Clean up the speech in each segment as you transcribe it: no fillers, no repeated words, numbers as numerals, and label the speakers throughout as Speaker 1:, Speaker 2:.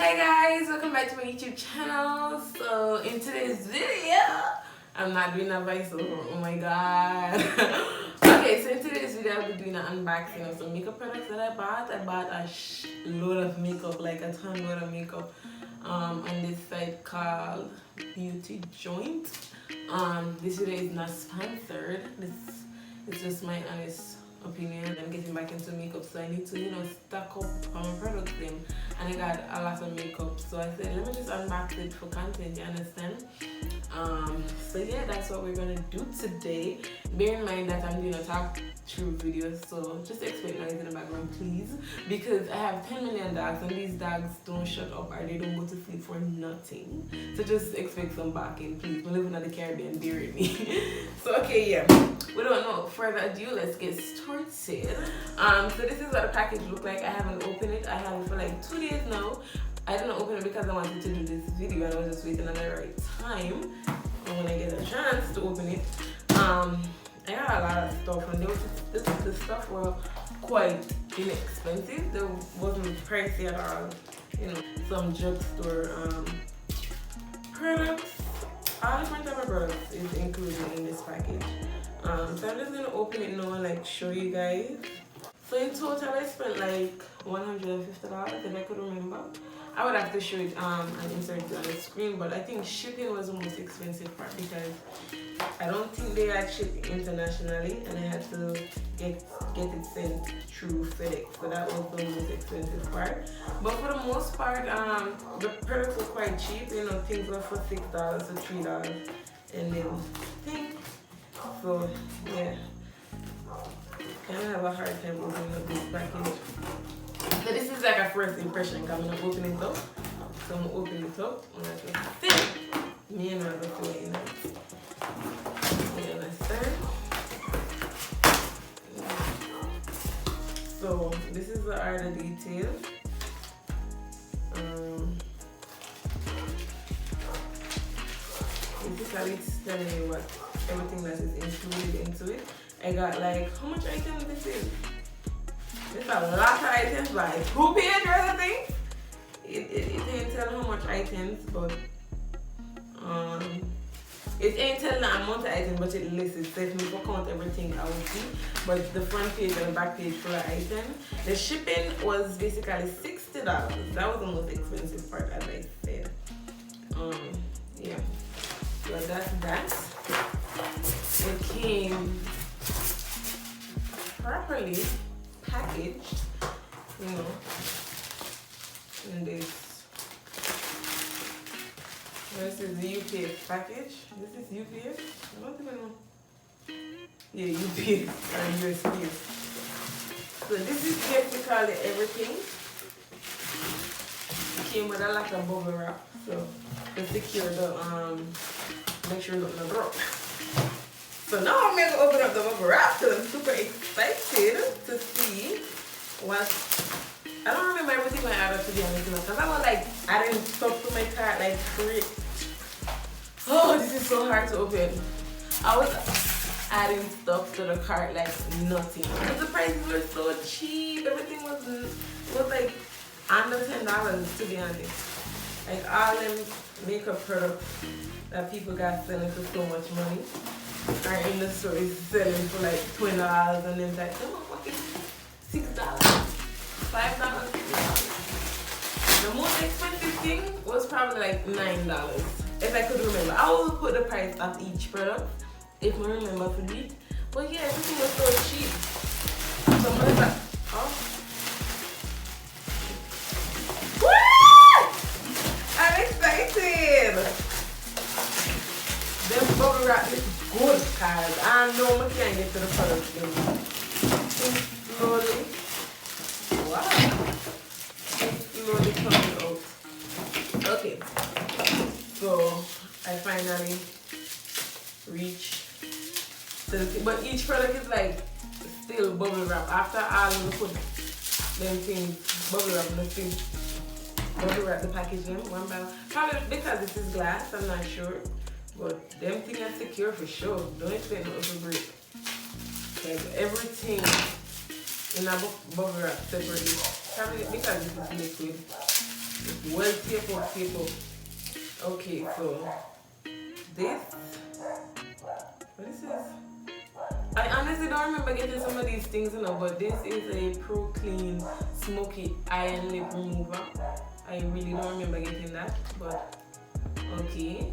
Speaker 1: Hey guys, welcome back to my YouTube channel. So in today's video, I'm not doing a voiceover, oh my god. Okay, so in today's video I'll be doing an unboxing of some makeup products that I bought. I bought a load of makeup, like a ton load of makeup on this site called Beauty Joint. This video is not sponsored. This is just my honest opinion. I'm getting back into makeup, so I need to stock up on my products then, and I got a lot of makeup, so I said let me just unbox it for content, you understand? So yeah, that's what we're gonna do today. Bear in mind that I'm doing a talk through video, so just expect noise in the background please, because I have 10 million dogs and these dogs don't shut up or they don't go to sleep for nothing, so just expect some barking please. We're living in the Caribbean, bear with me. So okay, yeah, without no further ado, let's get started. So this is what the package looked like. I haven't opened it. I have it for like 2 days now. I didn't open it because I wanted to do this video and I was just waiting on the right time, and when I get a chance to open it, I got a lot of stuff, and the stuff were quite inexpensive. They wasn't pricey at all, some drugstore products. All different type of products is included in this package. So I'm just gonna open it now and like show you guys. So in total I spent like $150 if I could remember. I would have to show it and insert it on the screen, but I think shipping was the most expensive part because I don't think they had shipped internationally, and I had to get it sent through FedEx, so that was the most expensive part. But for the most part, the products were quite cheap. Things were for $6 to $3, and then so yeah, kind of have a hard time opening up this package. So this is like a first impression. I'm gonna open it up. So I'm gonna open it up and I just see me and my daughter in it. You understand? So this is the order details. Basically it's telling you what everything that is included into it. I got like, how much items this is? It's a lot of items, like 2 pages or something. It ain't tell how much items, but it ain't telling the amount of items, but it lists it. So if we count everything I will see. But the front page and the back page for the items. The shipping was basically $60. That was the most expensive part, as I said. Yeah. So that's that. It came properly packaged, in this. This is the UPS package. This is UPS? I don't even know. Yeah, UPS or USPS. So this is basically everything. It came with a lot of bubble wrap, so to secure the make sure nothing broke. So now I'm going to open up the bubble wrap, so I'm super excited to see what. I don't remember everything I added to be honest, because I was like adding stuff to my cart like crazy. Oh, this is so hard to open. I was adding stuff to the cart like nothing. Because the prices were so cheap. Everything was like under $10 to be honest. Like all them makeup products that people got selling for so much money are in the store is selling for like $20, and then like fucking $6, $5. The most expensive thing was probably like $9, if I could remember. I will put the price of each product if I remember to read. But yeah, everything was so cheap. So I'm gonna start off. Woo! I'm excited. This bubble wrap is good, guys. I know I can't get to the product slowly. Wow. It's slowly coming out. Okay. So I finally reached but each product is like still bubble wrap. After all you put them things bubble wrap the thing. Bubble wrap the packaging one by one. Probably because this is glass, I'm not sure. But them things are secure for sure. Don't expect nothing to break. Like everything in a bubble wrap separately. Probably because this is liquid. Well tape. Okay, so this, what is this? I honestly don't remember getting some of these things, but this is a Pro Clean Smoky Iron Lip Remover. I really don't remember getting that, but okay.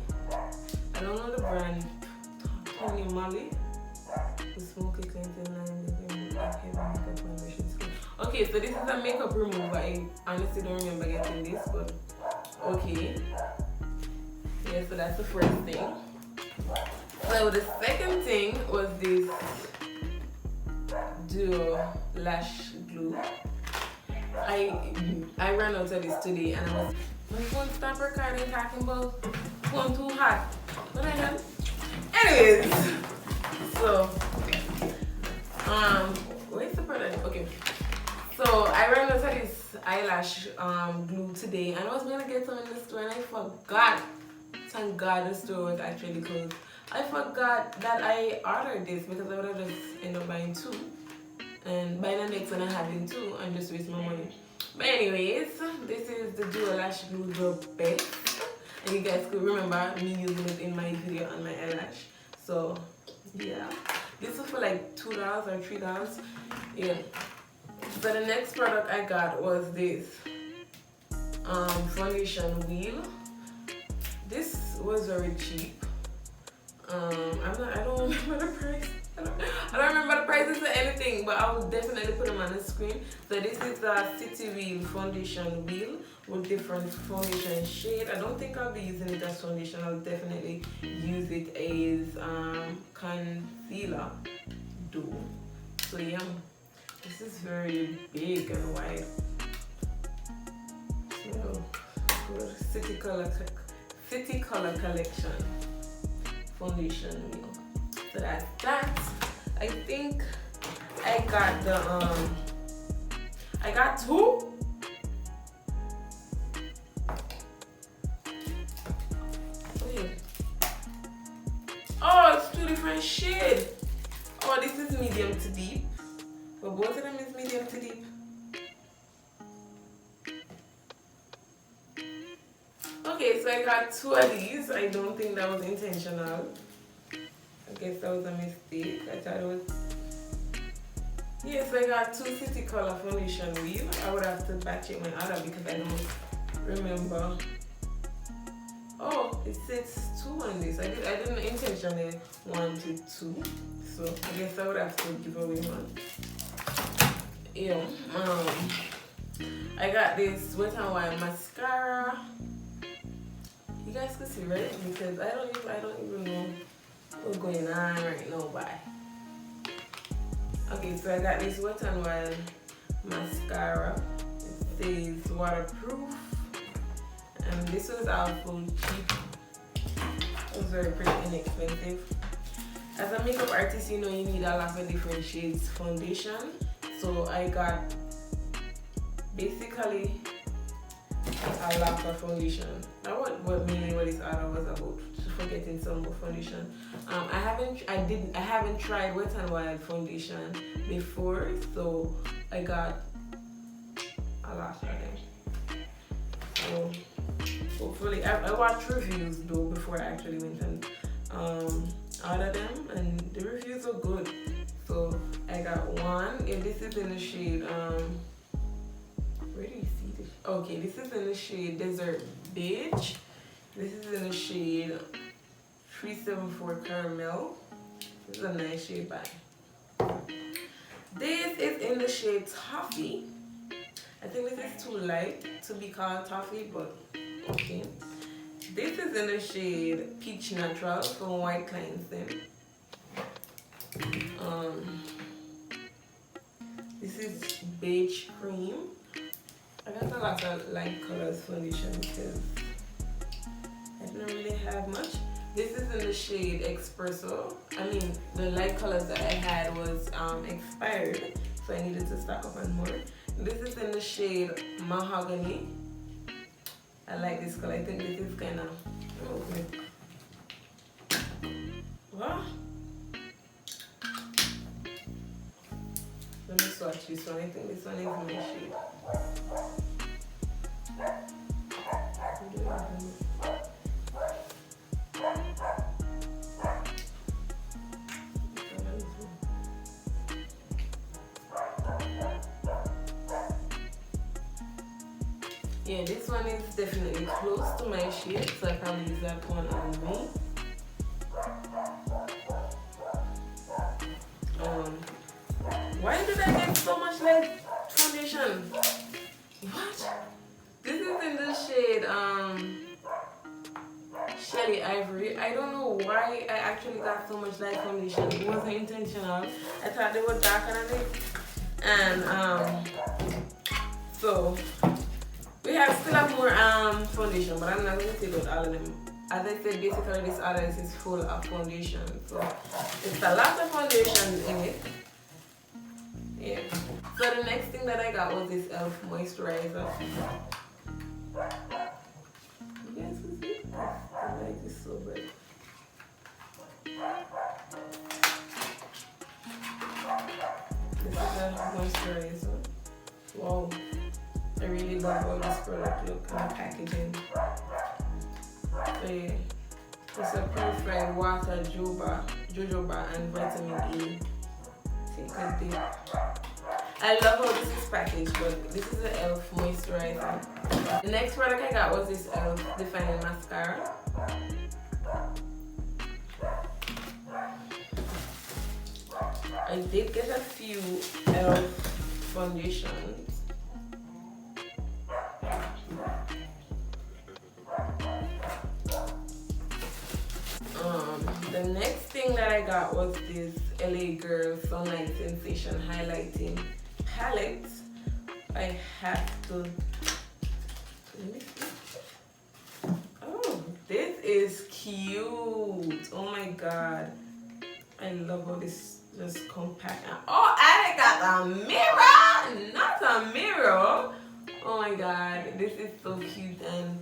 Speaker 1: I don't know the brand. Tony Moly. The Smoky Cleansing Line. Okay, so this is a makeup remover. I honestly don't remember getting this, but okay. Yeah, so that's the first thing. So the second thing was this Duo Lash Glue. I ran out of this today and I was, my phone stop recording talking about phone too hot. What the hell? Anyways, so where's the product? Okay. So I ran out of this eyelash glue today and I was gonna get some in the store and I forgot. Thank God the store was actually closed. I forgot that I ordered this because I would have just ended up buying two. And by the next one I having two and just waste my money. But anyways, this is the Duo Lash Glue the best. And you guys could remember me using it in my video on my eyelash. So yeah. This was for like $2 or $3. Yeah. So the next product I got was this foundation wheel. This was very cheap. I don't remember the price. I don't remember the prices or anything, but I will definitely put them on the screen. So this is the City Wheel foundation wheel with different foundation shade. I don't think I'll be using it as foundation. I'll definitely use it as concealer duo. So yeah, this is very big and wide. So City Color Collection foundation wheel. So that's that. I think I got the I got two. Okay. Oh, it's two different shades. Oh, this is medium to deep. But both of them is medium to deep. Okay, so I got two of these. I don't think that was intentional. I guess that was a mistake. I thought it was. Yes, I got two City Color foundation wheel. I would have to back check my order because I don't remember. Oh, it says two on this. I didn't intentionally want it two. So I guess I would have to give away one. Yeah. I got this Wet n Wild mascara. You guys can see, right? Because I don't even know what's going on right now. Bye. Okay, so I got this Wet n Wild mascara. It says waterproof, and this was also cheap. It was very pretty inexpensive. As a makeup artist, you know you need a lot of different shades foundation. So I got basically a lot of foundation. That what mainly what this order was about. For getting some more foundation. I haven't tried Wet n Wild foundation before, so I got a lot of them. So hopefully I watched reviews though before I actually went and ordered them, and the reviews are good. So I got one, and this is in the shade where do you see this? Okay, this is in the shade Desert Beige. This is in the shade 374 Caramel. This is a nice shade by. This is in the shade Toffee. I think this is too light to be called Toffee, but okay. This is in the shade Peach Natural from White Cleansing. This is Beige Cream. I got a lot of light colors foundation because I didn't really have much. This is in the shade Espresso. I mean, the light colors that I had was expired, so I needed to stock up on more. This is in the shade Mahogany. I like this color. I think this is kind of. What? Let me swatch this one. I think this one is my shade. Yeah, this one is definitely close to my shade, so I probably use that one on me. Why did I get so much light foundation? What? This is in the shade Shelly Ivory. I don't know why I actually got so much light foundation. It wasn't intentional. I thought they were darker than it. And so we still have more foundation, but I'm not going to take out all of them. As I said, basically this order is full of foundation. So it's a lot of foundation in it. Yeah. So the next thing that I got was this e.l.f. moisturizer. You guys can see? The light is so bright. This is a moisturizer. Wow. I really love how this product look and the packaging. So yeah. It's a purified water, jojoba, and vitamin E. Take a dip. I love how this is packaged, but this is the e.l.f. moisturizer. The next product I got was this e.l.f. Defining Mascara. I did get a few e.l.f. foundations. The next thing that I got was this LA Girl Sunlight Sensation Highlighting Palette. I have to. Let me see. Oh, this is cute. Oh my god. I love how this just compact. Oh, and I got a mirror! Not a mirror! Oh my god. This is so cute and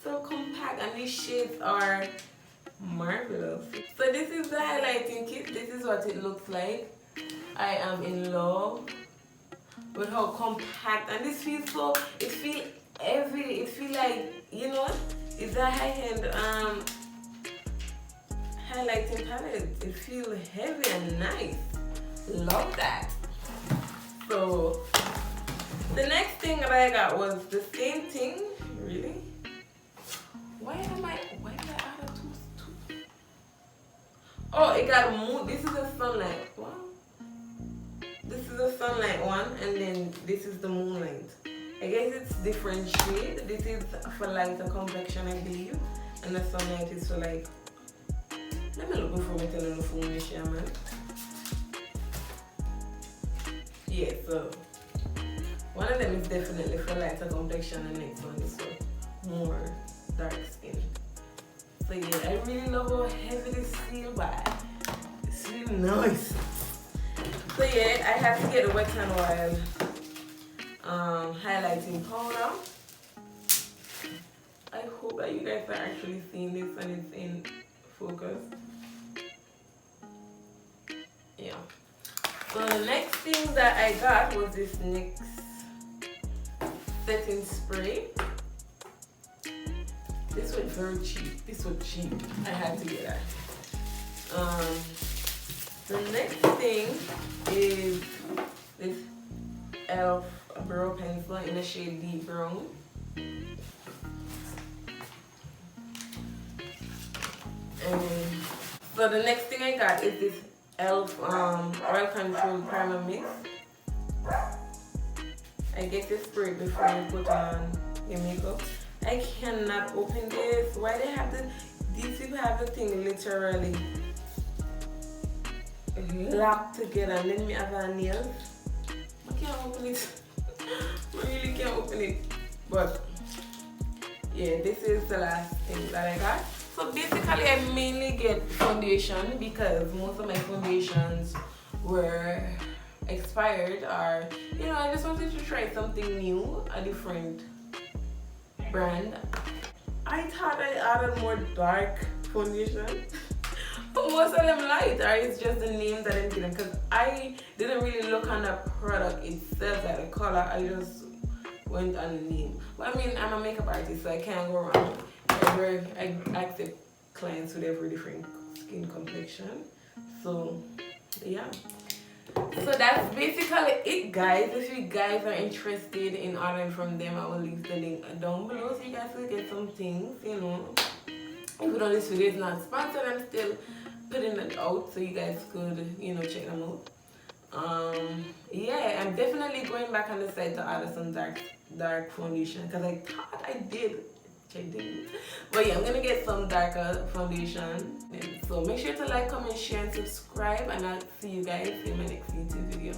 Speaker 1: so compact. And these shades are marvelous. So this is the highlighting kit. This is what it looks like. I am in love with how compact, and this feels so, it feels heavy. It feels like, you know, it's a high-end highlighting palette. It feels heavy and nice. Love that. So the next thing that I got was the same thing. Really? Why did I add a two? Oh, it got a moon. This is a sunlight. Wow. This is a sunlight one, and then this is the moonlight. I guess it's different shade. This is for lighter complexion, I believe, and the sunlight is for like. Let me look before we tell on the phone, man. Yeah, so one of them is definitely for lighter complexion, and the next one is for more dark skin. So yeah, I really love how heavy this feels, but it's really nice. So yeah, I have to get the Wet n Wild highlighting powder. I hope that you guys are actually seeing this and it's in focus. Yeah. So the next thing that I got was this NYX setting spray. This was very cheap. This was cheap. I had to get that. The next thing is this e.l.f. brow pencil in the shade Deep Brown. So the next thing I got is this e.l.f. Oil Control Primer Mix. I get this spray before you put on your makeup. I cannot open this. Why they have these people have the thing literally locked together, and then me have a nail. I can't open it. I really can't open it. But yeah, this is the last thing that I got. So basically I mainly get foundation because most of my foundations were expired, or you know, I just wanted to try something new, a different brand. I thought I added more dark foundation. But most of them light, or it's just the name that I'm getting, because I didn't really look on the product itself, like the color. I just went on the name. But I mean, I'm a makeup artist, so I can't go wrong. I accept clients with every different skin complexion. So yeah, So that's basically it, guys. If you guys are interested in ordering from them, I will leave the link down below so you guys will get some things, you know. Even though this video is not sponsored, I'm still putting it out so you guys could, you know, check them out. Yeah, I'm definitely going back on the site to order some dark foundation because I thought I did, which I didn't. But yeah, I'm gonna get some darker foundation. So make sure to like, comment, share, and subscribe, and I'll see you guys in my next YouTube video.